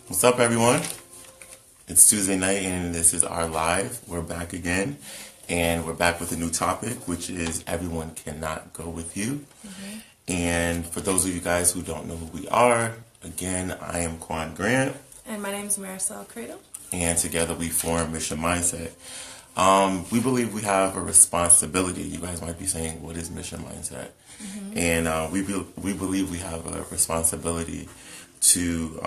What's up, everyone? It's Tuesday night, and this is our live. We're back again, and we're back with a new topic, which is everyone cannot go with you. And for those of you guys who don't know who we are, again, I am Quan Grant. And my name is Marisol Credo. And together we form Mission Mindset. We believe we have a responsibility. You guys might be saying, what is Mission Mindset? And we believe we have a responsibility to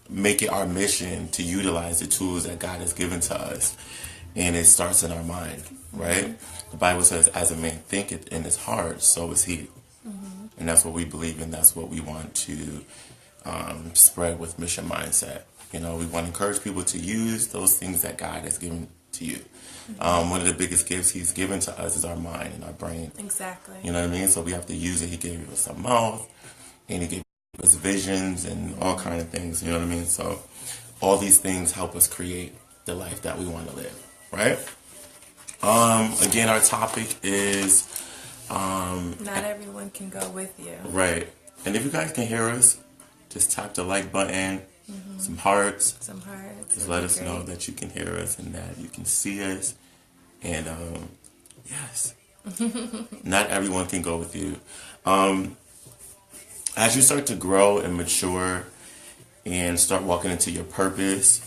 make it our mission to utilize the tools that God has given to us. And it starts in our mind, right? The Bible says, as a man thinketh in his heart, so is he. And that's what we believe in. That's what we want to spread with Mission Mindset. You know, we want to encourage people to use those things that God has given to you. One of the biggest gifts he's given to us is our mind and our brain. Exactly. You know what I mean? So we have to use it. He gave us a mouth, and he gave us visions and all kind of things. You know what I mean? So all these things help us create the life that we want to live, right? Again, our topic is... Not everyone can go with you. Right. And if you guys can hear us, just tap the like button, some hearts. Some hearts. Just let us know that you can hear us and that you can see us. And yes, not everyone can go with you. As you start to grow and mature and start walking into your purpose,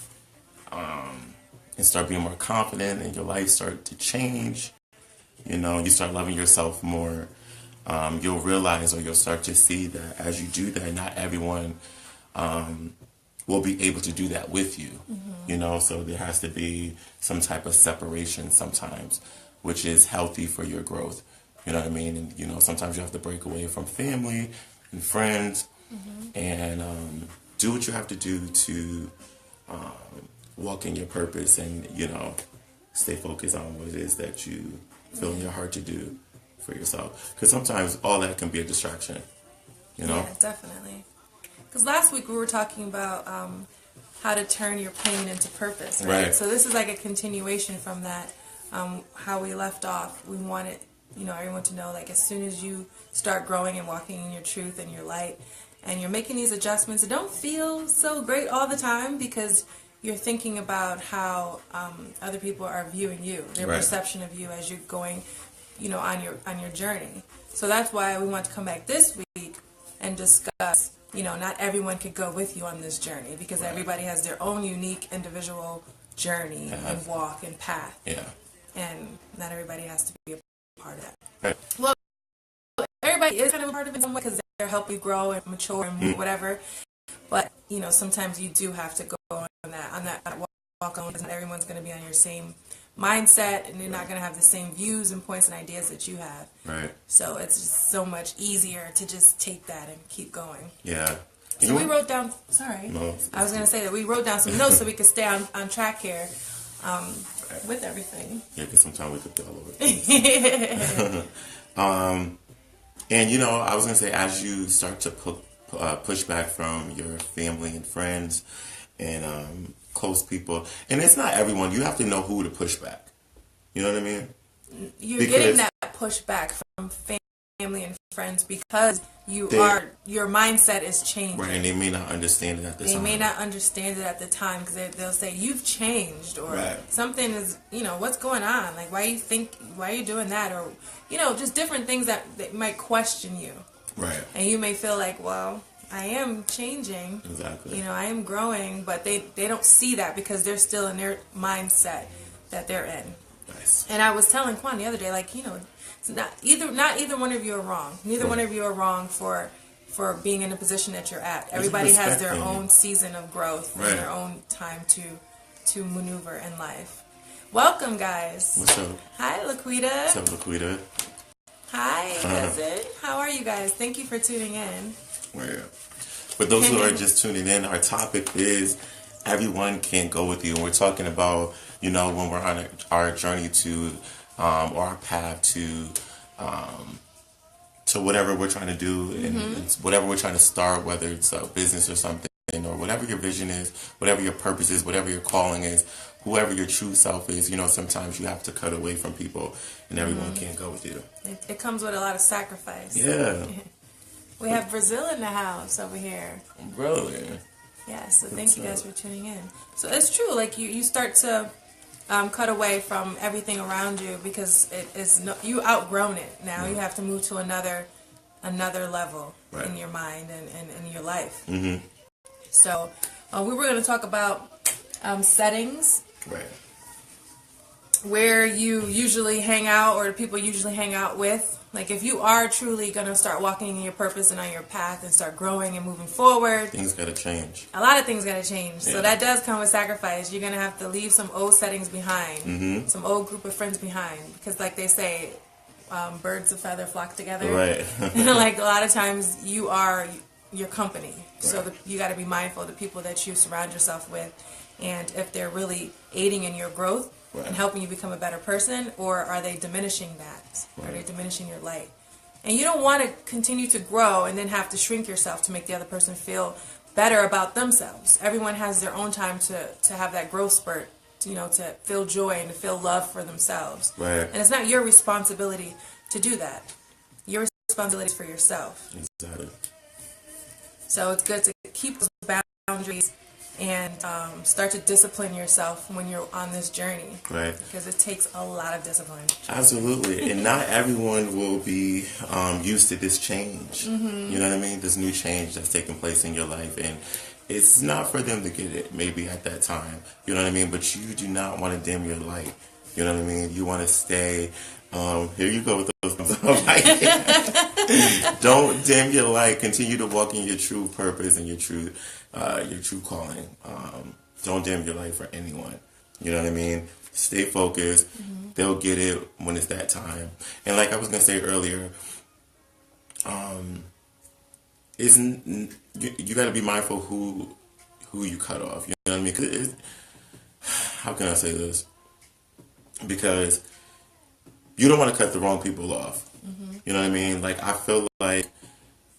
and start being more confident, and your life start to change, you know, you start loving yourself more, you'll realize, or you'll start to see that as you do that, not everyone will be able to do that with you. You know, so there has to be some type of separation sometimes, which is healthy for your growth. You know what I mean? And, you know, sometimes you have to break away from family and friends and do what you have to do to walk in your purpose and, you know, stay focused on what it is that you feel in your heart to do for yourself. Because sometimes all that can be a distraction, you know? Yeah, definitely. Because last week we were talking about how to turn your pain into purpose, right? So this is like a continuation from that, how we left off. We wanted, you know, everyone to know, like, as soon as you start growing and walking in your truth and your light, and you're making these adjustments, it don't feel so great all the time because you're thinking about how other people are viewing you, their perception of you as you're going, you know, on your journey. So that's why we want to come back this week and discuss, you know, not everyone could go with you on this journey because everybody has their own unique individual journey and walk and path. And not everybody has to be a part of that. Well, everybody is kind of a part of it in some way because they're helping you grow and mature and whatever. But, you know, sometimes you do have to go on that walk on, because not everyone's going to be on your same mindset, and they're not going to have the same views and points and ideas that you have. So it's just so much easier to just take that and keep going. So we wrote down, I was going to say that we wrote down some notes so we could stay on track here with everything. Yeah, because sometimes we could be all over the place. And, you know, I was going to say, as you start to push back from your family and friends and close people, and it's not everyone, you have to know who to push back. You know what I mean? You're getting that pushback from family and friends because your mindset is changing. Right, and they may not understand it at the time. They may not understand it at the time because they'll say, you've changed, or something is, you know, what's going on? Like, why are you doing that? Or, you know, just different things that might question you. And you may feel like, well, I am changing. You know, I am growing, but they don't see that because they're still in their mindset that they're in. And I was telling Quan the other day, like, you know, it's not either one of you are wrong. Neither one of you are wrong for being in the position that you're at. Everybody has their own season of growth and their own time to maneuver in life. Welcome, guys. What's up? Hi, Laquita. What's up, Laquita? Hi, cousin. How are you guys? Thank you for tuning in. For those who are just tuning in, our topic is everyone can't go with you. And we're talking about, you know, when we're on our journey to, or our path to whatever we're trying to do and whatever we're trying to start, whether it's a business or something, or whatever your vision is, whatever your purpose is, whatever your calling is, whoever your true self is, you know, sometimes you have to cut away from people and everyone can't go with you. It comes with a lot of sacrifice. We have Brazil in the house over here. Really? Yeah, so thank you guys for tuning in. So it's true, like you start to cut away from everything around you because it is you outgrown it. Now you have to move to another level in your mind and in your life. Mm-hmm. So we were going to talk about settings. Right. Where you usually hang out or the people you usually hang out with. Like if you are truly going to start walking in your purpose and on your path and start growing and moving forward. Things got to change. A lot of things got to change. Yeah. So that does come with sacrifice. You're going to have to leave some old settings behind. Some old group of friends behind. Because like they say, birds of feather flock together. Right. Like a lot of times you are your company. So you got to be mindful of the people that you surround yourself with. And if they're really aiding in your growth. And helping you become a better person, or are they diminishing that? Are they diminishing your light? And you don't want to continue to grow and then have to shrink yourself to make the other person feel better about themselves. Everyone has their own time to have that growth spurt, to feel joy and to feel love for themselves. Right. And it's not your responsibility to do that. Your responsibility is for yourself. Exactly. So it's good to keep those boundaries and start to discipline yourself when you're on this journey. Right. Because it takes a lot of discipline. Absolutely. And not everyone will be used to this change. Mm-hmm. You know what I mean? This new change that's taking place in your life. And it's not for them to get it maybe at that time. You know what I mean? But you do not want to dim your light. You know what I mean? You want to stay. Here you go with those. Don't dim your light. Continue to walk in your true purpose and your true calling. Don't dim your light for anyone. You know what I mean? Stay focused. Mm-hmm. They'll get it when it's that time. And like I was gonna say earlier, you got to be mindful who you cut off. You know what I mean? 'Cause how can I say this? Because you don't want to cut the wrong people off. Mm-hmm. You know what I mean? Like, I feel like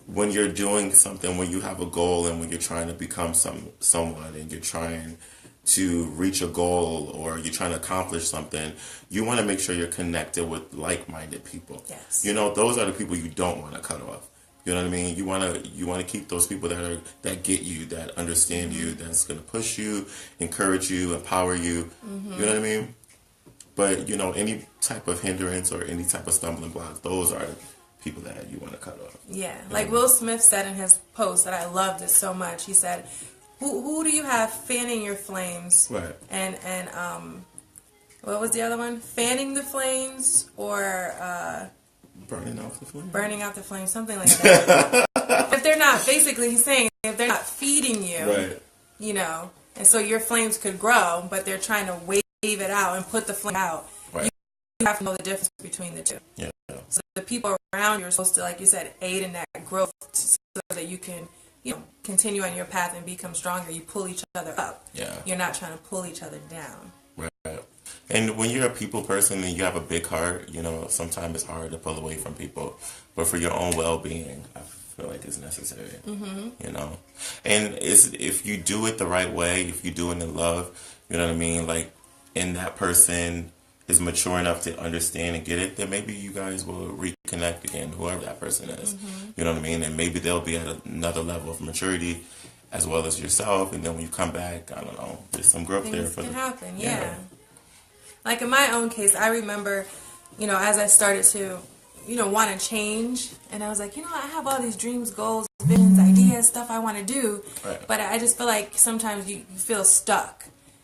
when you're doing something, when you have a goal and when you're trying to become someone and you're trying to reach a goal or you're trying to accomplish something, you want to make sure you're connected with like-minded people. Yes. Those are the people you don't want to cut off. You know what I mean? You want to keep those people that get you, that understand you, that's going to push you, encourage you, empower you. Mm-hmm. You know what I mean? But, any type of hindrance or any type of stumbling blocks, those are people that you want to cut off. Yeah. Like Will Smith said in his post that I loved it so much. He said, who do you have fanning your flames? Right. And what was the other one? Fanning the flames or... burning out the flames? Burning out the flames, something like that. If they're not, basically he's saying, if they're not feeding you, right. And so your flames could grow, but they're trying to wave it out and put the flame out. Right. You have to know the difference between the two. Yeah. So the people around you are supposed to, like you said, aid in that growth so that you can, continue on your path and become stronger. You pull each other up. Yeah. You're not trying to pull each other down. Right. And when you're a people person and you have a big heart, sometimes it's hard to pull away from people. But for your own well-being, I feel like it's necessary. Mm-hmm. And if you do it the right way, if you do it in love, you know what I mean? Like, and that person is mature enough to understand and get it, then maybe you guys will reconnect again, whoever that person is. Mm-hmm. You know what I mean? And maybe they'll be at another level of maturity as well as yourself. And then when you come back, I don't know, there's some growth there. Things can happen, yeah. Like in my own case, I remember, as I started to, want to change, and I was like, I have all these dreams, goals, visions, ideas, stuff I want to do, but I just feel like sometimes you feel stuck.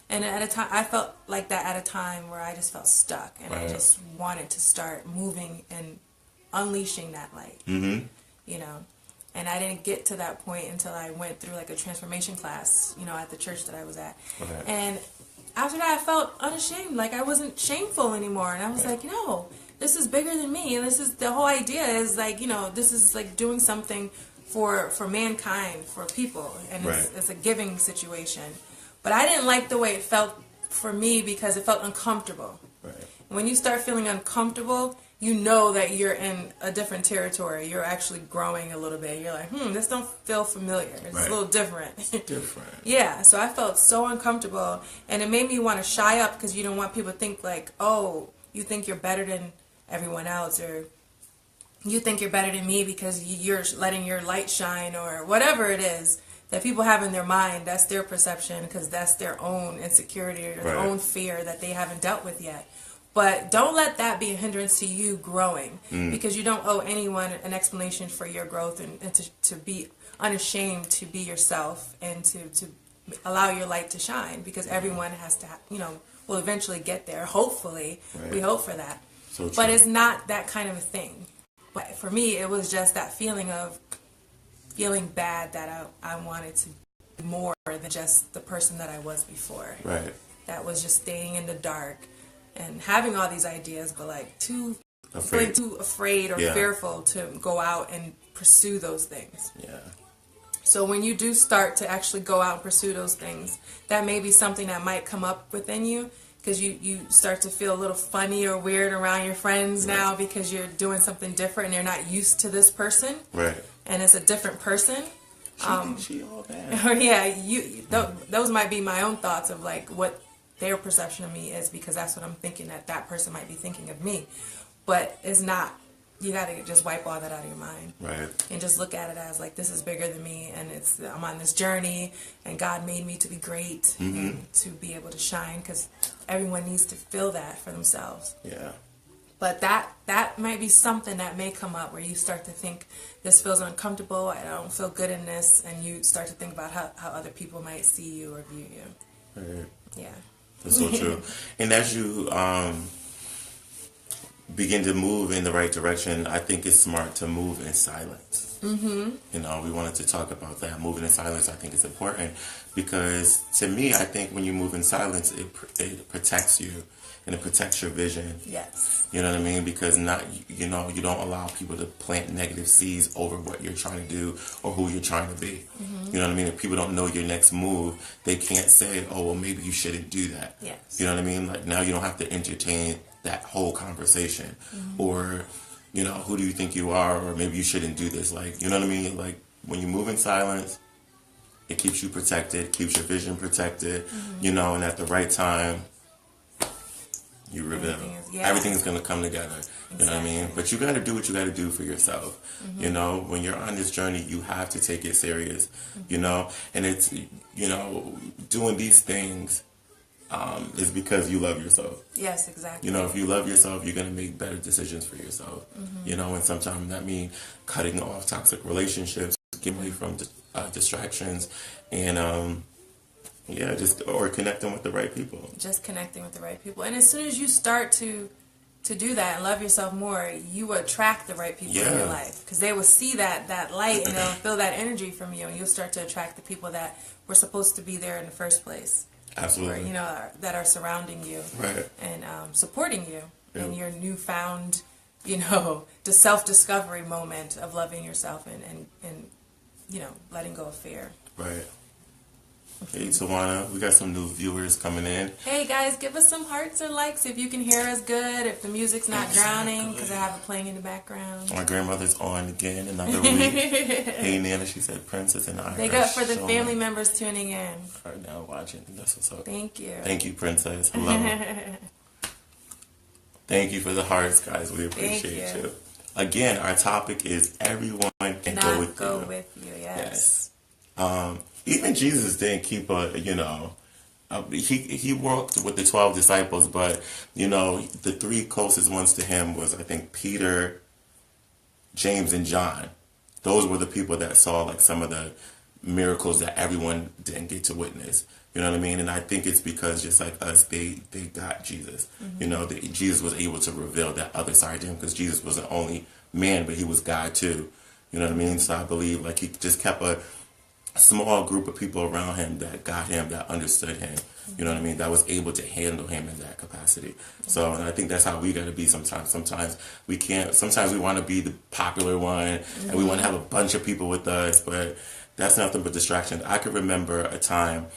And at a time, I felt like that at a time where I just felt stuck, and I just wanted to start moving and unleashing that light, And I didn't get to that point until I went through like a transformation class, at the church that I was at. And after that, I felt unashamed, like I wasn't shameful anymore. And I was like, this is bigger than me. And this is, the whole idea is like, this is like doing something for mankind, for people. And it's a giving situation. But I didn't like the way it felt for me because it felt uncomfortable. Right. When you start feeling uncomfortable, you know that you're in a different territory. You're actually growing a little bit. You're like, this don't feel familiar. It's a little different. Different. Yeah, so I felt so uncomfortable. And it made me want to shy up because you don't want people to think like, oh, you think you're better than everyone else, or you think you're better than me because you're letting your light shine, or whatever it is that people have in their mind. That's their perception, because that's their own insecurity or their own fear that they haven't dealt with yet. But don't let that be a hindrance to you growing, because you don't owe anyone an explanation for your growth, and to be unashamed to be yourself, and to allow your light to shine, because everyone has to, will eventually get there. Hopefully, we hope for that. So but it's not that kind of a thing. But for me, it was just that feeling of feeling bad that I wanted to be more than just the person that I was before. Right. That was just staying in the dark and having all these ideas, but like too afraid or fearful to go out and pursue those things. Yeah. So when you do start to actually go out and pursue those things, that may be something that might come up within you, because you start to feel a little funny or weird around your friends now, because you're doing something different and you're not used to this person. Right. And it's a different person. She all bad. Yeah, those might be my own thoughts of like what their perception of me is, because that's what I'm thinking that person might be thinking of me. But it's not. You got to just wipe all that out of your mind. Right. And just look at it as like, this is bigger than me, and I'm on this journey, and God made me to be great and to be able to shine, because everyone needs to feel that for themselves. Yeah. But that might be something that may come up where you start to think, this feels uncomfortable, I don't feel good in this, and you start to think about how other people might see you or view you. Right. Yeah. That's so true. And as you begin to move in the right direction, I think it's smart to move in silence. We wanted to talk about that. Moving in silence, I think, is important, because to me, I think when you move in silence, it protects you, and it protects your vision. Yes. You know what I mean? Because you don't allow people to plant negative seeds over what you're trying to do or who you're trying to be. You know what I mean? If people don't know your next move, they can't say, oh, well, maybe you shouldn't do that. Yes. You know what I mean? Like, now you don't have to entertain that whole conversation, or who do you think you are, or maybe you shouldn't do this. Like, you know what I mean? Like, when you move in silence, it keeps you protected, keeps your vision protected, and at the right time, you reveal. Everything's going to come together. Exactly. You know what I mean? But you got to do what you got to do for yourself. When you're on this journey, you have to take it serious, and it's, doing these things is because you love yourself. Yes, exactly. If you love yourself, you're going to make better decisions for yourself. And sometimes that means cutting off toxic relationships, getting away from distractions, and or connecting with the right people. Just connecting with the right people. And as soon as you start to do that and love yourself more, you will attract the right people in your life, because they will see that light, and they'll feel that energy from you, and you'll start to attract the people that were supposed to be there in the first place. Absolutely. Or, that are surrounding you, right, and supporting you in your newfound, the self-discovery moment of loving yourself and letting go of fear. Right. Hey, Tawana, we got some new viewers coming in. Hey, guys, give us some hearts or likes if you can hear us good, if the music's not drowning, because I have it playing in the background. My grandmother's on again another week. Hey, Nana, she said Princess and I. Big up for the family members tuning in. Right now watching. That's what's up. Thank you. Thank you, Princess. Hello. Thank you for the hearts, guys. We appreciate you. Again, our topic is everyone can go with you. Go with you, yes. Even Jesus didn't keep he walked with the 12 disciples, but, the three closest ones to him was, I think, Peter, James, and John. Those were the people that saw, like, some of the miracles that everyone didn't get to witness. You know what I mean? And I think it's because, just like us, they got Jesus. Jesus was able to reveal that other side to him, because Jesus wasn't only man, but he was God too. You know what I mean? So I believe, like, he just kept a small group of people around him that got him, that understood him, you know what I mean, that was able to handle him in that capacity. So, and I think that's how we got to be sometimes. Sometimes we can't, sometimes we want to be the popular one, and we want to have a bunch of people with us, but that's nothing but distraction. I could remember a time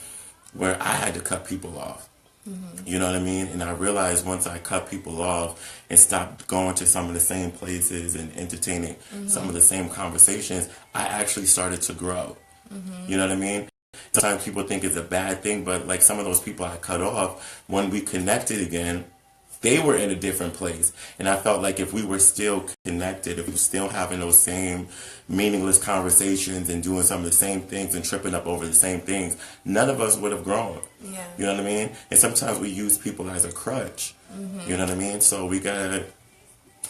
where I had to cut people off. You know what I mean? And I realized once I cut people off and stopped going to some of the same places and entertaining some of the same conversations, I actually started to grow. You know what I mean? Sometimes people think it's a bad thing, but like some of those people I cut off, when we connected again, they were in a different place. And I felt like if we were still connected, if we were still having those same meaningless conversations and doing some of the same things and tripping up over the same things, none of us would have grown. Yeah. You know what I mean? And sometimes we use people as a crutch. Mm-hmm. You know what I mean? So we gotta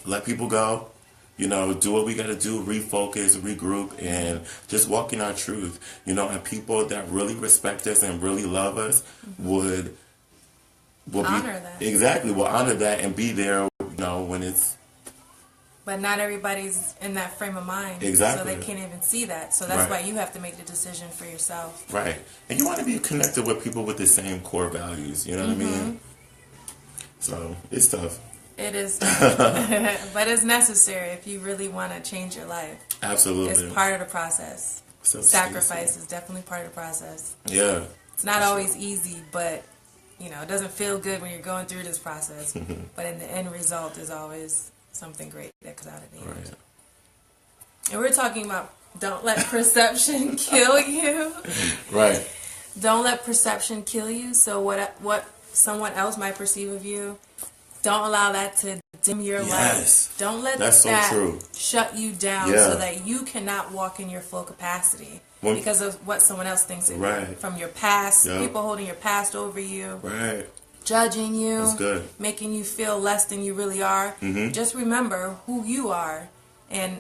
let people go. You know, do what we gotta do, refocus, regroup, and just walk in our truth. You know, and people that really respect us and really love us will honor that. Exactly, will honor that and be there, you know, when it's... But not everybody's in that frame of mind. Exactly. So they can't even see that. So that's why you have to make the decision for yourself. Right. And you want to be connected with people with the same core values, you know what I mean? So, it's tough. It is tough. But it's necessary if you really want to change your life. Absolutely. It's part of the process. So sacrifice is definitely part of the process. Yeah. It's not always easy, but... You know, it doesn't feel good when you're going through this process, but in the end result is always something great that comes out of the end. Right. And we're talking about don't let perception kill you. Right. Don't let perception kill you. So what someone else might perceive of you, don't allow that to dim your light. Don't let that shut you down so that you cannot walk in your full capacity. Because of what someone else thinks of you. From your past, people holding your past over you, judging you, that's good. Making you feel less than you really are. Mm-hmm. Just remember who you are and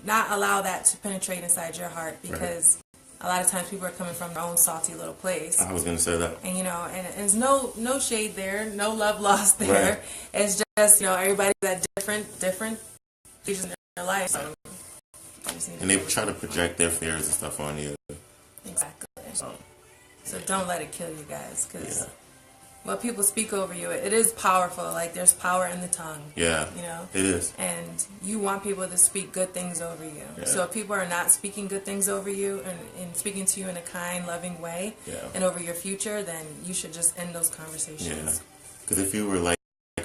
not allow that to penetrate inside your heart, because a lot of times people are coming from their own salty little place. I was going to say that. And, you know, and there's no shade there, no love lost there. Right. It's just, you know, everybody's at different stages in their life. So and they try to project their fears and stuff on you. Exactly. So don't let it kill you guys, because what people speak over you, it is powerful. Like, there's power in the tongue. Yeah. You know? It is. And you want people to speak good things over you. Yeah. So if people are not speaking good things over you and speaking to you in a kind, loving way and over your future, then you should just end those conversations. Yeah. Because if you were like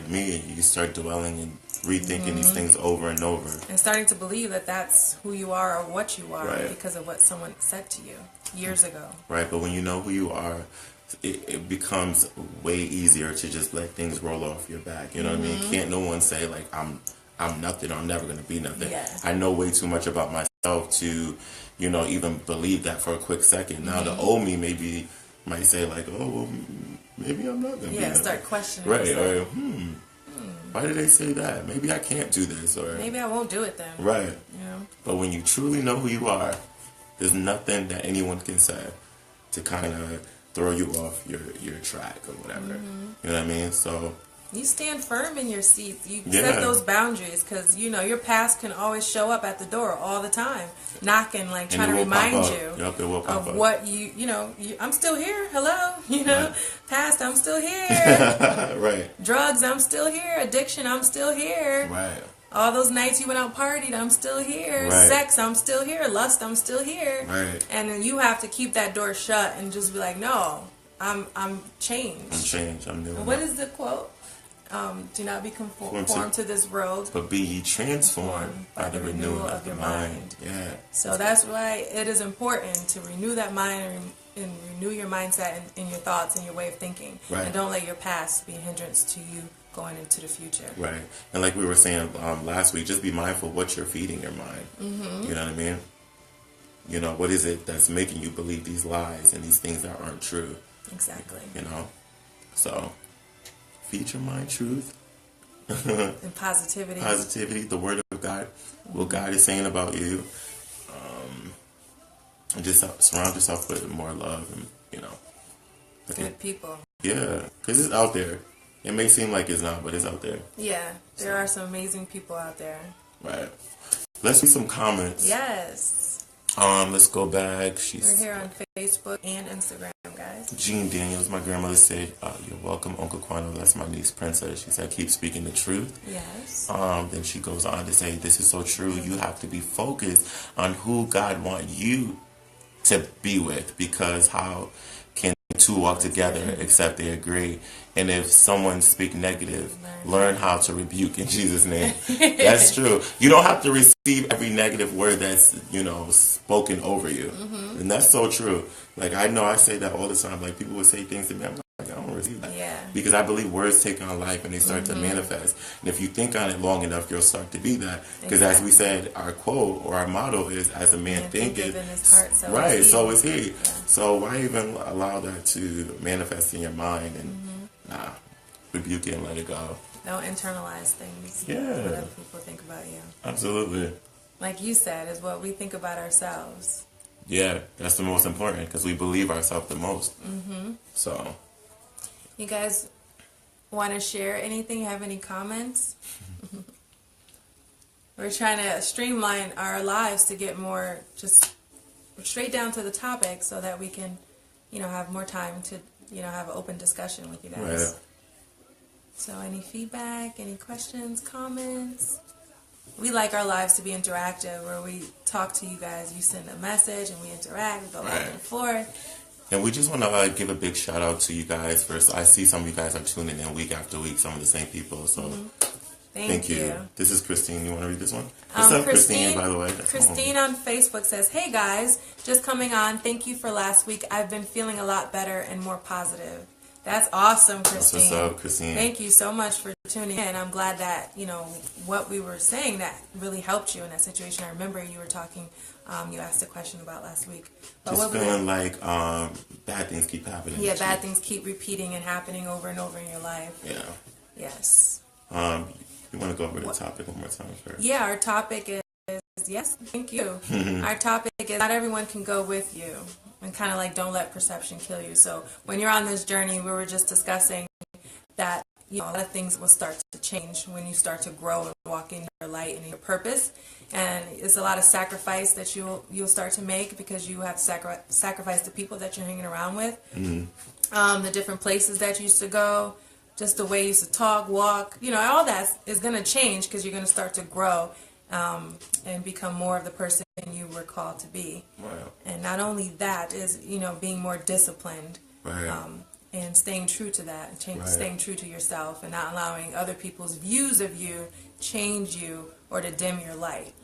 me, you start dwelling and rethinking these things over and over. And starting to believe that that's who you are or what you are because of what someone said to you years ago. Right, but when you know who you are, it becomes way easier to just let things roll off your back. You know what I mean? Can't no one say, like, I'm nothing, I'm never going to be nothing. Yeah. I know way too much about myself to, you know, even believe that for a quick second. Now, the old me might say, like, oh, well, maybe I'm not going to be nothing. Start questioning. Right, or, why did they say that? Maybe I can't do this, or maybe I won't do it then. Right. You know? But when you truly know who you are, there's nothing that anyone can say to kind of throw you off your track or whatever. You know what I mean? So you stand firm in your seats. You set those boundaries, because you know your past can always show up at the door all the time, knocking, like trying to remind you of what you know. I'm still here. Hello, you know. Past, I'm still here. Right. Drugs, I'm still here. Addiction, I'm still here. Right. All those nights you went out partied, I'm still here. Right. Sex, I'm still here. Lust, I'm still here. Right. And then you have to keep that door shut and just be like, no, I'm changed. I'm changed. I'm new. What is the quote? Do not be conformed to this world, but be ye transformed by the renewal of your mind. Yeah. So that's why it is important to renew that mind and renew your mindset and your thoughts and your way of thinking. Right. And don't let your past be a hindrance to you going into the future. Right. And like we were saying last week, just be mindful what you're feeding your mind. You know what I mean? You know, what is it that's making you believe these lies and these things that aren't true? Exactly. You know? So feed your mind truth. And positivity. Positivity, the word of God, what God is saying about you. And just surround yourself with more love and, you know. Good people. Yeah, because it's out there. It may seem like it's not, but it's out there. Yeah, there are some amazing people out there. Right. Let's see some comments. Yes. Let's go back. We're here on Facebook and Instagram, guys. Jean Daniels, my grandmother said, "You're welcome, Uncle Quano." That's my niece, Princess. She said, "Keep speaking the truth." Yes. Then she goes on to say, "This is so true. You have to be focused on who God wants you to be with, because how can two walk together except they agree? And if someone speak negative, learn how to rebuke in Jesus' name." That's true. You don't have to receive every negative word that's, you know, spoken over you. And that's so true. Like, I know I say that all the time. Like, people would say things to me, I'm like, I don't receive that. Yeah. Because I believe words take on life and they start to manifest. And if you think on it long enough, you'll start to be that. Because as we said, our quote or our motto is, as a man thinketh, in his heart, so right, is he. so is he. Yeah. So why even allow that to manifest in your mind and rebuke it and let it go? Don't internalize things. Yeah. What other people think about you. Absolutely. Like you said, is what we think about ourselves. Yeah, that's the most important because we believe ourselves the most. So, you guys want to share anything? You have any comments? We're trying to streamline our lives to get more just straight down to the topic so that we can, have more time to, have an open discussion with you guys. right. So any feedback, any questions, comments? We like our lives to be interactive, where we talk to you guys. You send a message and we interact, we go back and forth. And we just want to give a big shout out to you guys. First, I see some of you guys are tuning in week after week, some of the same people. So thank you. This is Christine. You want to read this one? What's up, Christine, by the way? Christine on Facebook says, "Hey guys, just coming on. Thank you for last week. I've been feeling a lot better and more positive." That's awesome, Christine. That's what's up, Christine. Thank you so much for tuning in. I'm glad that, what we were saying that really helped you in that situation. I remember you were talking, you asked a question about last week. But just feeling like bad things keep happening. Yeah, bad things keep repeating and happening over and over in your life. Yeah. Yes. You want to go over the topic one more time first? Yeah, our topic is, yes, thank you. Our topic is not everyone can go with you. And kind of like, don't let perception kill you. So when you're on this journey, we were just discussing that a lot of things will start to change when you start to grow and walk in your light and in your purpose. And it's a lot of sacrifice that you'll start to make because you have to sacrifice the people that you're hanging around with, the different places that you used to go, just the way you used to talk, walk. All that is going to change because you're going to start to grow and become more of the person you were called to be. Right. And not only that is, being more disciplined. Right. And staying true to that, staying true to yourself, and not allowing other people's views of you change you or to dim your light.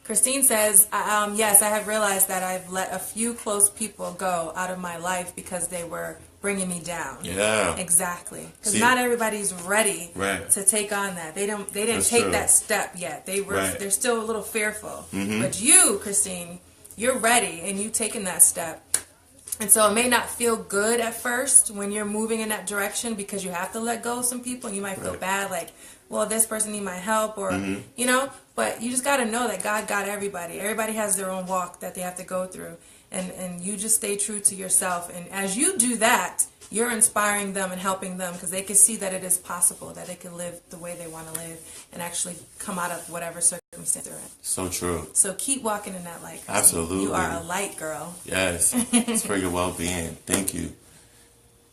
Christine says, yes, I have realized that I've let a few close people go out of my life because they were bringing me down. Yeah. Exactly. Because not everybody's ready to take on that. They didn't That's take true. that step yet. They're still a little fearful. But you, Christine, you're ready and you taking that step. And so it may not feel good at first when you're moving in that direction because you have to let go of some people and you might feel bad, like, well, this person needs my help or, but you just got to know that God got everybody. Everybody has their own walk that they have to go through. And you just stay true to yourself. And as you do that, you're inspiring them and helping them because they can see that it is possible, that they can live the way they want to live and actually come out of whatever circumstance they're in. So true. So keep walking in that light. Christine. Absolutely. You are a light girl. Yes. It's for your well-being. Thank you.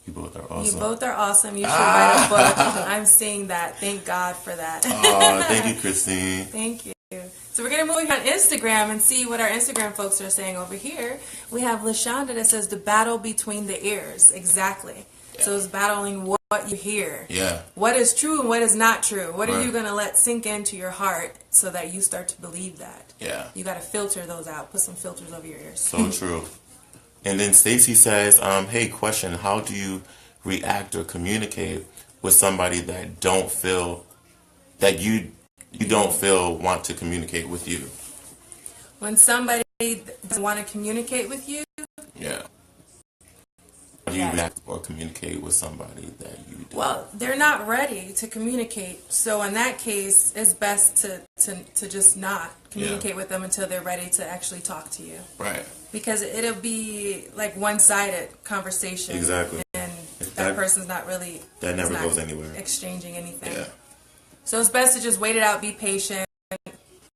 You both are awesome. You both are awesome. You should write a book. I'm seeing that. Thank God for that. Oh, thank you, Christine. Thank you. So we're going to move on Instagram and see what our Instagram folks are saying over here. We have LaShonda that says the battle between the ears. Exactly. Yeah. So it's battling what you hear. Yeah. What is true and what is not true. What are you going to let sink into your heart so that you start to believe that? Yeah. You got to filter those out. Put some filters over your ears. So true. And then Stacy says, hey, question, how do you react or communicate with somebody that don't feel that you don't feel want to communicate with you? When somebody doesn't want to communicate with you? Yeah. How do you react or communicate with somebody that you do? Well, they're not ready to communicate. So in that case, it's best to just not communicate with them until they're ready to actually talk to you. Right. Because it'll be like one-sided conversation. Exactly. And that person's not really... That never goes anywhere. Exchanging anything. Yeah. So it's best to just wait it out, be patient,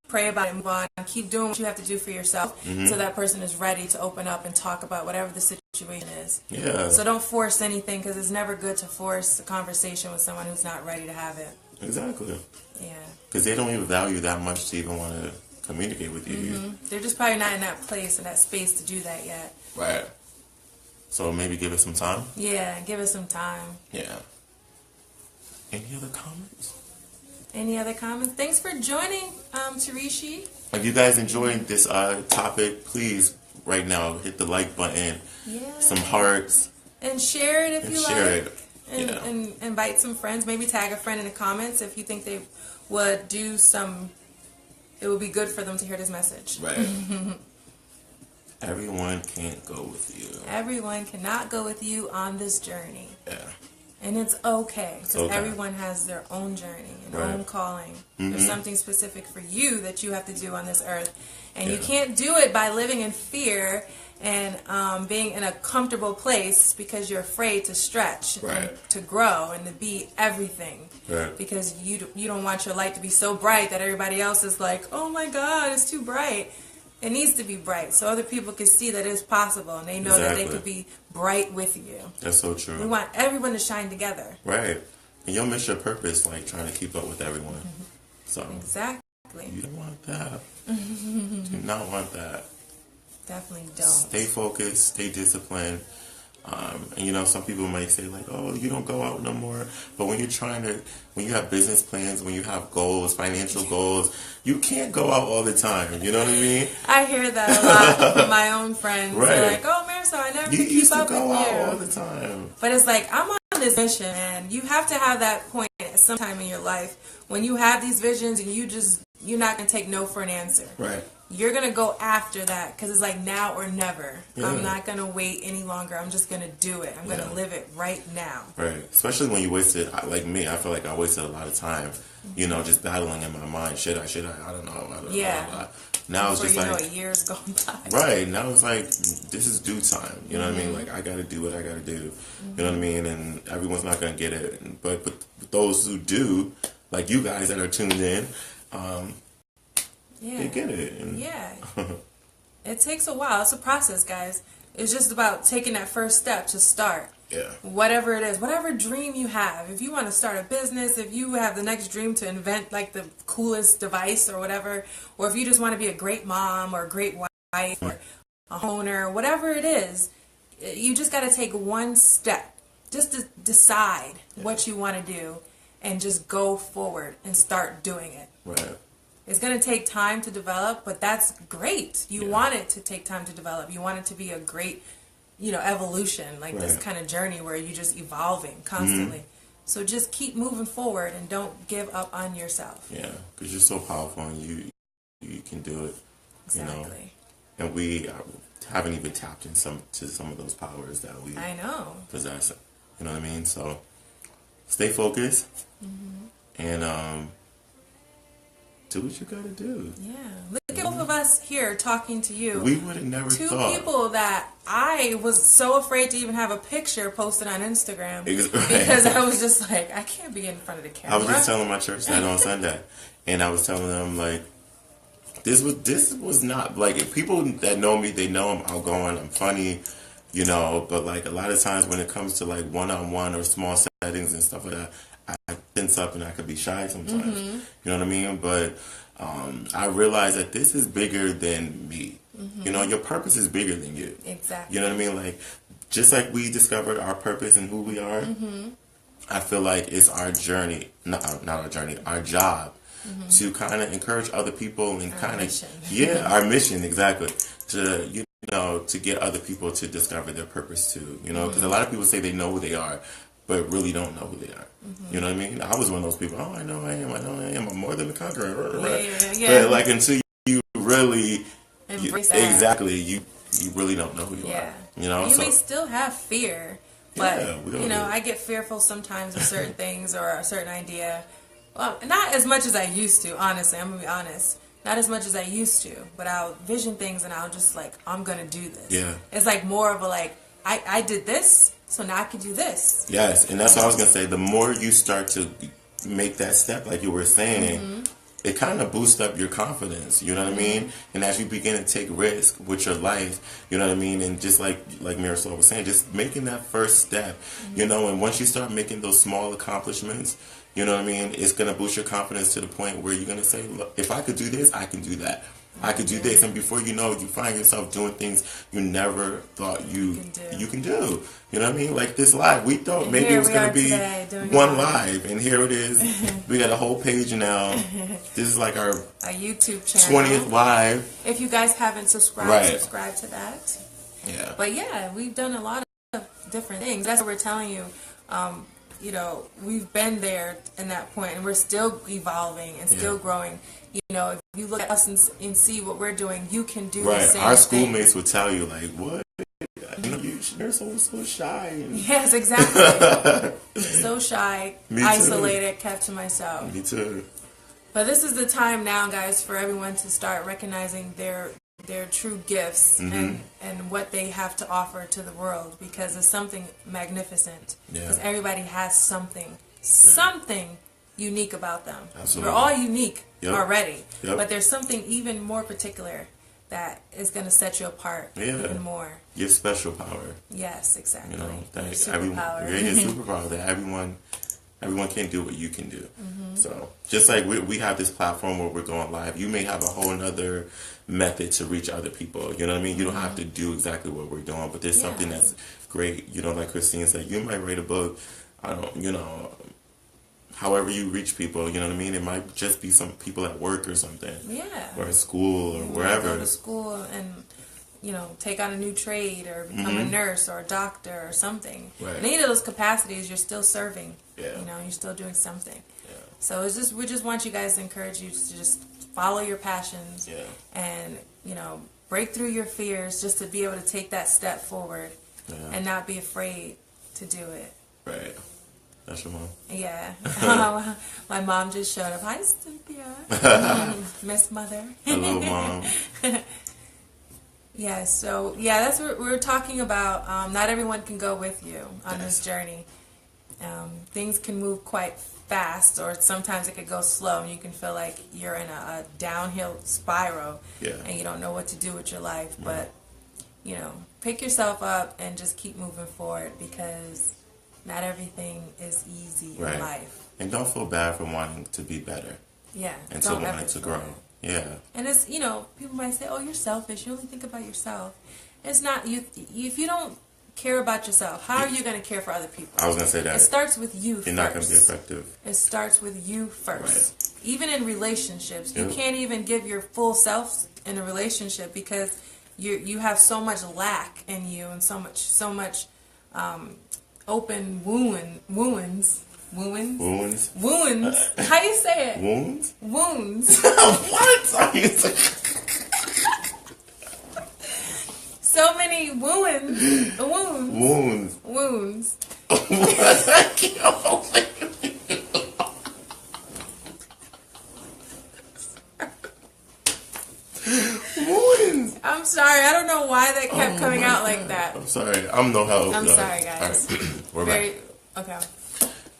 pray about it, move on, keep doing what you have to do for yourself so that person is ready to open up and talk about whatever the situation is. Yeah. So don't force anything because it's never good to force a conversation with someone who's not ready to have it. Exactly. Yeah. Because they don't even value that much to even want to communicate with you. They're just probably not in that place and that space to do that yet. Right. So maybe give it some time? Yeah, give it some time. Yeah. Any other comments? Any other comments? Thanks for joining, Tarishi. If you guys enjoyed this topic, please, right now, hit the like button, some hearts, And share it if you share like. it. And invite some friends. Maybe tag a friend in the comments if you think they would do some. It would be good for them to hear this message. Right. Everyone can't go with you. Everyone cannot go with you on this journey. Yeah. And it's okay, because everyone has their own journey and own calling. There's something specific for you that you have to do on this earth. And you can't do it by living in fear and being in a comfortable place because you're afraid to stretch and to grow and to be everything. Right. Because you don't want your light to be so bright that everybody else is like, oh my God, it's too bright. It needs to be bright so other people can see that it's possible and they know that they could be bright with you. That's so true. We want everyone to shine together. Right. And you'll miss your purpose, like trying to keep up with everyone. So exactly. You don't want that. Do not want that. Definitely don't. Stay focused, stay disciplined. And you know, some people might say like, oh, you don't go out no more. But when you have business plans, when you have goals, financial goals, you can't go out all the time. You know what I mean? I hear that a lot from my own friends. Right. They're like, oh, Marisol, I never you keep used up to go with out you. all the time. But it's like, I'm on this mission, and you have to have that point at some time in your life when you have these visions and you're not going to take no for an answer. Right. You're going to go after that because it's like now or never. Yeah. I'm not going to wait any longer. I'm just going to do it. I'm going to live it right now. Right. Especially when you wasted, like me, I feel like I wasted a lot of time, you know, just battling in my mind. Should I? I don't know. Yeah. Now it's just like, a year's gone by. Right. Now it's like, this is due time. You know what I mean? Like, I got to do what I got to do. You know what I mean? And everyone's not going to get it. But those who do, like you guys that are tuned in, they get it. And it takes a while. It's a process, guys. It's just about taking that first step to start. Yeah. Whatever it is, whatever dream you have. If you want to start a business, if you have the next dream to invent like the coolest device or whatever, or if you just want to be a great mom or a great wife or a homeowner, whatever it is, you just got to take one step just to decide what you want to do and just go forward and start doing it. Right. It's going to take time to develop, but that's great. You want it to take time to develop. You want it to be a great, evolution, like this kind of journey where you're just evolving constantly. So just keep moving forward and don't give up on yourself. Yeah, because you're so powerful and you can do it. Exactly. You know? And we haven't even tapped into some of those powers that we possess. You know what I mean? So stay focused and do what you gotta do. Yeah. Look at both of us here talking to you. We would have never Two thought. people that I was so afraid to even have a picture posted on Instagram Right. because I was just like, I can't be in front of the camera. I was just telling my church that on Sunday, and I was telling them like, this was not like, if people that know me, they know I'm outgoing, I'm funny, but like a lot of times when it comes to like one-on-one or small settings and stuff like that, I tense up and I could be shy sometimes. You know what I mean? But I realize that this is bigger than me. Your purpose is bigger than you. Exactly. You know what I mean? Like, just like we discovered our purpose and who we are, I feel like it's our journey, not our journey, our job to kind of encourage other people and kind of, our mission, exactly, to, to get other people to discover their purpose too, because a lot of people say they know who they are, but really don't know who they are. You know what I mean? I was one of those people, I know I am, I'm more than a conqueror. But like, until you really embrace that. Exactly, you really don't know who you are. You may still have fear, but Yeah, I get fearful sometimes of certain things or a certain idea. Well, not as much as I used to, honestly. I'm gonna be honest. Not as much as I used to, but I'll vision things and I'll just like, I'm gonna do this. Yeah. It's like more of a like, I did this, so now I can do this. Yes, and that's what I was gonna say. The more you start to make that step, like you were saying, it kind of boosts up your confidence. You know what I mean? And as you begin to take risk with your life, you know what I mean? And just like Marisol was saying, just making that first step, and once you start making those small accomplishments, you know what I mean? It's going to boost your confidence to the point where you're going to say, look, if I could do this, I can do that. I could do this. And before you know it, you find yourself doing things you never thought you can do. You know what I mean? Like this live. We thought maybe it was going to be one live. And here it is. We got a whole page now. This is like our YouTube channel. 20th live. If you guys haven't subscribed, subscribe to that. Yeah. But yeah, we've done a lot of different things. That's what we're telling you. You know, we've been there in that point, and we're still evolving and still growing. You know, if you look at us and see what we're doing, you can do the same Our thing. schoolmates would tell you, like, what? You know, you're so shy. And... Yes, exactly. So shy, Me isolated, kept to myself. Me too. But this is the time now, guys, for everyone to start recognizing their true gifts and what they have to offer to the world, because it's something magnificent. Because everybody has something unique about them. Absolutely. We're all unique already, Yep. but there's something even more particular that is going to set you apart even more. Your special power. Yes, exactly. You know, that superpower. Your superpower that everyone can do what you can do. So just like we have this platform where we're going live, you may have a whole other method to reach other people. You know what I mean? You don't have to do exactly what we're doing, but there's something that's great. You know, like Christine said, you might write a book. I don't, you know, however you reach people, you know what I mean? It might just be some people at work or something. Yeah. Or at school or wherever. Go to school and, you know, take on a new trade or become a nurse or a doctor or something. Right. In any of those capacities, you're still serving. Yeah. You know, you're still doing something. Yeah. So it's just, we just want you guys to encourage you to just follow your passions and, you know, break through your fears just to be able to take that step forward and not be afraid to do it. Right. That's your mom. Yeah. My mom just showed up. Hi, Cynthia. Miss Mother. Hello, Mom. Yeah, so, that's what we're talking about. Not everyone can go with you on this journey. Things can move quite fast, or sometimes it could go slow, and you can feel like you're in a downhill spiral, and you don't know what to do with your life. But, you know, pick yourself up and just keep moving forward, because not everything is easy in life. And don't feel bad for wanting to be better. Yeah. And to wanting to grow. Yeah. And it's, you know, people might say, oh, you're selfish. You only think about yourself. It's not. If you don't care about yourself, how are you going to care for other people? I was going to say that. It starts with you first. You're not going to be effective. It starts with you first. Right. Even in relationships, you Yep. can't even give your full self in a relationship, because you have so much lack in you and so much open wounds. How you say it? Wounds? Wounds. What? So many wounds. Wounds. I'm sorry. I don't know why that kept coming out like that. I'm sorry. I'm no help. I'm sorry, guys. All right. We're back. Okay.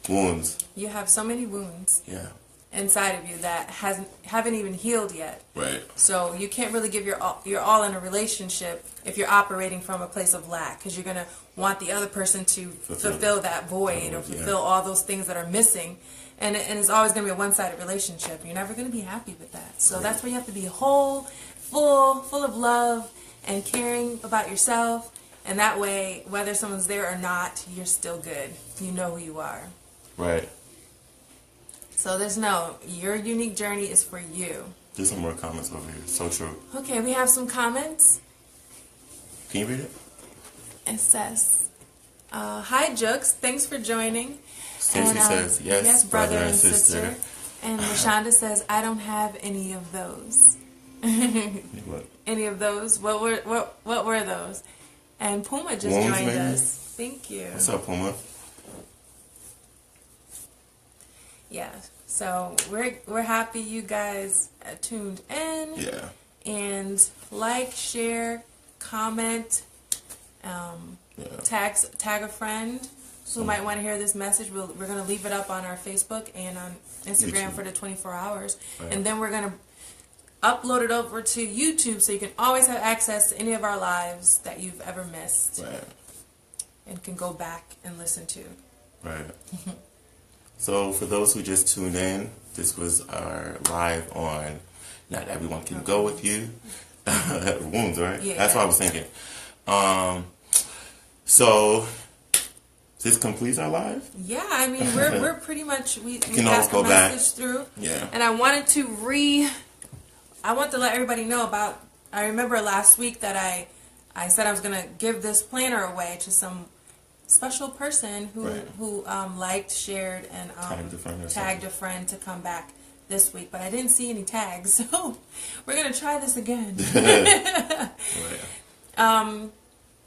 Wounds. You have so many wounds Yeah. inside of you that haven't even healed yet. Right. So you can't really give your all in a relationship if you're operating from a place of lack, because you're gonna want the other person to fulfill that void or fulfill all those things that are missing, and it's always gonna be a one-sided relationship. You're never gonna be happy with that. So that's why you have to be whole, full of love and caring about yourself, and that way, whether someone's there or not, you're still good. You know who you are. Right. So your unique journey is for you. There's some more comments over here. So true. Okay, we have some comments. Can you read it? It says, hi, Jux. Thanks for joining. Stacey says, yes, brother and sister. And Rashonda says, I don't have any of those. What? Any of those? What were those? And Puma just Wounds, joined maybe? us. Thank you. What's up, Puma? Yeah. So we're happy you guys tuned in. Yeah. And like, share, comment, tag a friend who might want to hear this message. We're going to leave it up on our Facebook and on Instagram YouTube. for the 24 hours. Right. And then we're going to upload it over to YouTube, so you can always have access to any of our lives that you've ever missed. Right. And can go back and listen to. Right. So for those who just tuned in, this was our live on Not Everyone Can Go With You. Wounds, right? Yeah. That's what I was thinking. So this completes our live? Yeah, I mean, we're pretty much, we can got always the go back. message through. Yeah. And I wanted to let everybody know about, I remember last week that I said I was going to give this planner away to some special person who liked, shared, and tagged a friend to come back this week. But I didn't see any tags, so we're gonna try this again.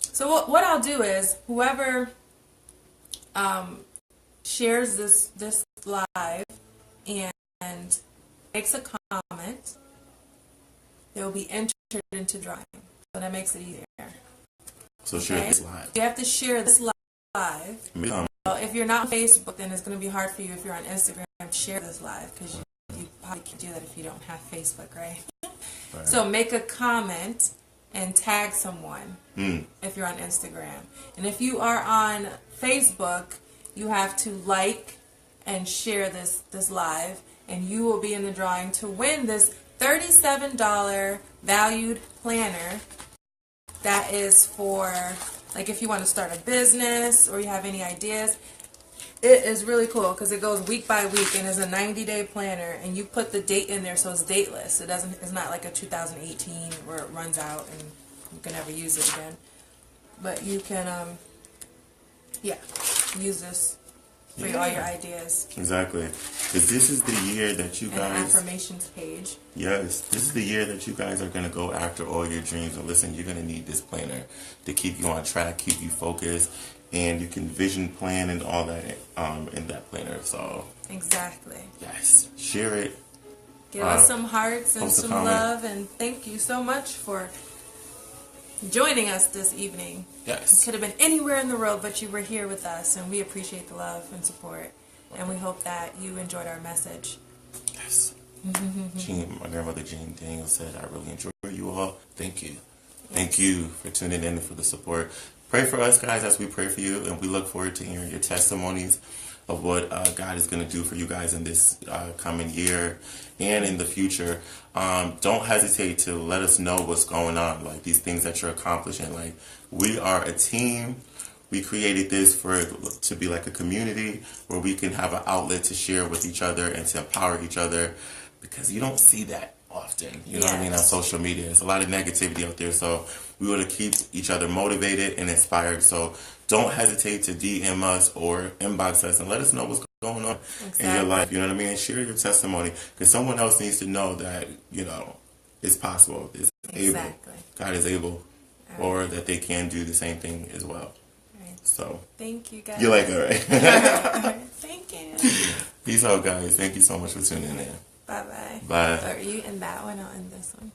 So what I'll do is whoever shares this live and makes a comment, they will be entered into drawing. So that makes it easier. So share this live. You have to share this live. Well, if you're not on Facebook, then it's going to be hard for you if you're on Instagram to share this live, because you probably can't do that if you don't have Facebook, right? So make a comment and tag someone if you're on Instagram. And if you are on Facebook, you have to like and share this live, and you will be in the drawing to win this $37 valued planner that is for, like, if you want to start a business or you have any ideas. It is really cool because it goes week by week and is a 90-day planner, and you put the date in there so it's dateless. It's not like a 2018 where it runs out and you can never use it again. But you can use this for all your ideas. Exactly. Because this is the year that you guys... And an affirmations page. Yes. This is the year that you guys are going to go after all your dreams. And listen, you're going to need this planner to keep you on track, keep you focused, and you can vision plan and all that in that planner. So... Exactly. Yes. Share it. Give us some hearts and some love. And thank you so much for joining us this evening. Yes. You could have been anywhere in the world, but you were here with us, and we appreciate the love and support. And we hope that you enjoyed our message. Yes. My grandmother Jean Daniel said, I really enjoy you all. Thank you. Yes. Thank you for tuning in and for the support. Pray for us, guys, as we pray for you, and we look forward to hearing your testimonies of what God is going to do for you guys in this coming year and in the future. Don't hesitate to let us know what's going on, like these things that you're accomplishing. Like, we are a team. We created this to be like a community where we can have an outlet to share with each other and to empower each other, because you don't see that often. You know what I mean? On social media, there's a lot of negativity out there. So we want to keep each other motivated and inspired. So don't hesitate to DM us or inbox us and let us know what's going on in your life. You know what I mean? And share your testimony, because someone else needs to know that, you know, it's possible. It's able. God is able. Or that they can do the same thing as well. Right. So thank you, guys. You like it, right? All right. Thank you. Peace out, guys. Thank you so much for tuning in. Bye-bye. Bye. Are you in that one or in this one?